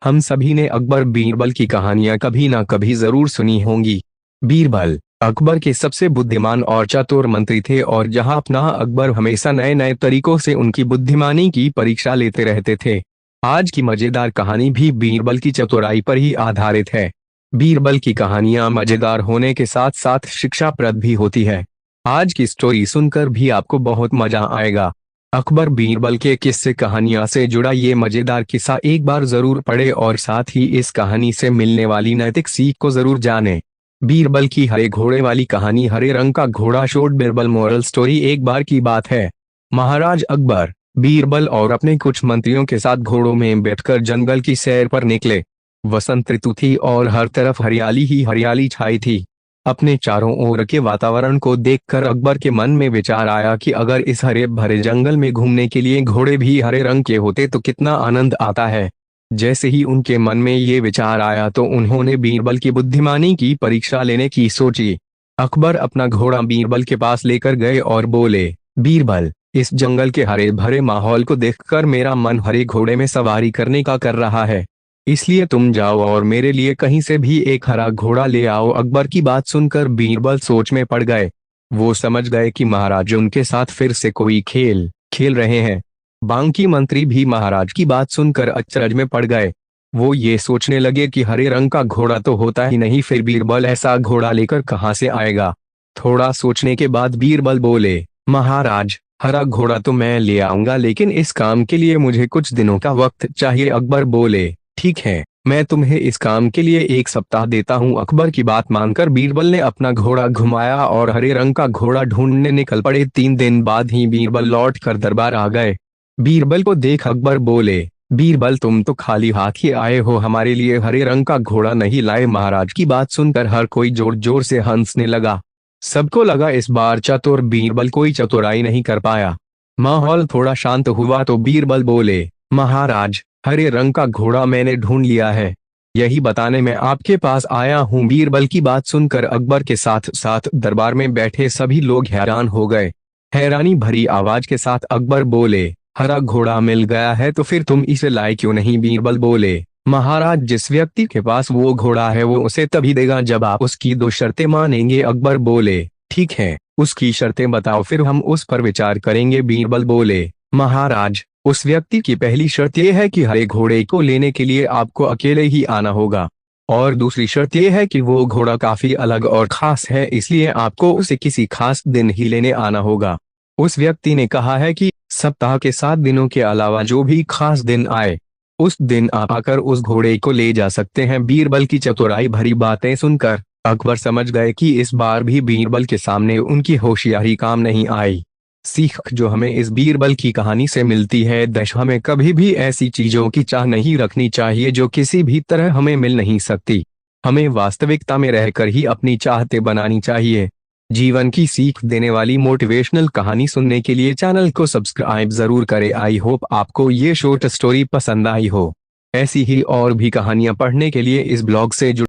हम सभी ने अकबर बीरबल की कहानियां कभी ना कभी जरूर सुनी होंगी। बीरबल अकबर के सबसे बुद्धिमान और चतुर मंत्री थे और जहां अपना अकबर हमेशा नए नए तरीकों से उनकी बुद्धिमानी की परीक्षा लेते रहते थे। आज की मजेदार कहानी भी बीरबल की चतुराई पर ही आधारित है। बीरबल की कहानियां मजेदार होने के साथ साथ शिक्षाप्रद भी होती है। आज की स्टोरी सुनकर भी आपको बहुत मजा आएगा। अकबर बीरबल के किस्से कहानियां से जुड़ा ये मजेदार किस्सा एक बार जरूर पढ़े और साथ ही इस कहानी से मिलने वाली नैतिक सीख को जरूर जाने। बीरबल की हरे घोड़े वाली कहानी। हरे रंग का घोड़ा शोट बीरबल। Moral story. एक बार की बात है, महाराज अकबर बीरबल और अपने कुछ मंत्रियों के साथ घोड़ों में बैठकर जंगल की सैर पर निकले। वसंत ऋतु थी और हर तरफ हरियाली ही हरियाली छाई थी। अपने चारों ओर के वातावरण को देखकर अकबर के मन में विचार आया कि अगर इस हरे भरे जंगल में घूमने के लिए घोड़े भी हरे रंग के होते तो कितना आनंद आता है। जैसे ही उनके मन में ये विचार आया तो उन्होंने बीरबल की बुद्धिमानी की परीक्षा लेने की सोची। अकबर अपना घोड़ा बीरबल के पास लेकर गए और बोले, बीरबल, इस जंगल के हरे भरे माहौल को देखकर मेरा मन हरे घोड़े में सवारी करने का कर रहा है, इसलिए तुम जाओ और मेरे लिए कहीं से भी एक हरा घोड़ा ले आओ। अकबर की बात सुनकर बीरबल सोच में पड़ गए। वो समझ गए कि महाराज उनके साथ फिर से कोई खेल खेल रहे हैं। बाकी मंत्री भी महाराज की बात सुनकर अचरज में पड़ गए। वो ये सोचने लगे कि हरे रंग का घोड़ा तो होता ही नहीं, फिर बीरबल ऐसा घोड़ा लेकर कहाँ से आएगा। थोड़ा सोचने के बाद बीरबल बोले, महाराज, हरा घोड़ा तो मैं ले आऊंगा, लेकिन इस काम के लिए मुझे कुछ दिनों का वक्त चाहिए। अकबर बोले, ठीक है, मैं तुम्हें इस काम के लिए 1 सप्ताह देता हूँ। अकबर की बात मानकर बीरबल ने अपना घोड़ा घुमाया और हरे रंग का घोड़ा ढूंढने निकल पड़े। 3 दिन बाद ही बीरबल लौट कर दरबार आ गए। बीरबल को देख अकबर बोले, बीरबल, तुम तो खाली हाथ ही आए हो, हमारे लिए हरे रंग का घोड़ा नहीं लाए। महाराज की बात सुनकर हर कोई जोर जोर से हंसने लगा। सबको लगा इस बार चतुर बीरबल कोई चतुराई नहीं कर पाया। माहौल थोड़ा शांत हुआ तो बीरबल बोले, महाराज, हरे रंग का घोड़ा मैंने ढूंढ लिया है, यही बताने मैं आपके पास आया हूँ। बीरबल की बात सुनकर अकबर के साथ साथ दरबार में बैठे सभी लोग हैरान हो गए। हैरानी भरी आवाज के साथ अकबर बोले, हरा घोड़ा मिल गया है तो फिर तुम इसे लाए क्यों नहीं। बीरबल बोले, महाराज, जिस व्यक्ति के पास वो घोड़ा है वो उसे तभी देगा जब आप उसकी 2 शर्तें मानेंगे। अकबर बोले, ठीक है, उसकी शर्तें बताओ, फिर हम उस पर विचार करेंगे। बीरबल बोले, महाराज, उस व्यक्ति की पहली शर्त यह है कि हरे घोड़े को लेने के लिए आपको अकेले ही आना होगा, और दूसरी शर्त यह है कि वो घोड़ा काफी अलग और खास है, इसलिए आपको उसे किसी खास दिन ही लेने आना होगा। उस व्यक्ति ने कहा है कि सप्ताह के 7 दिनों के अलावा जो भी खास दिन आए उस दिन आप आकर उस घोड़े को ले जा सकते हैं। बीरबल की चतुराई भरी बातें सुनकर अकबर समझ गए कि इस बार भी बीरबल के सामने उनकी होशियारी काम नहीं आई। सीख जो हमें इस बीरबल की कहानी से मिलती है, हमें कभी भी ऐसी चीजों की चाह नहीं रखनी चाहिए जो किसी भी तरह हमें मिल नहीं सकती। हमें वास्तविकता में रहकर ही अपनी चाहते बनानी चाहिए। जीवन की सीख देने वाली मोटिवेशनल कहानी सुनने के लिए चैनल को सब्सक्राइब जरूर करें। आई होप आपको ये शॉर्ट स्टोरी पसंद आई हो। ऐसी ही और भी कहानियां पढ़ने के लिए इस ब्लॉग से जुड़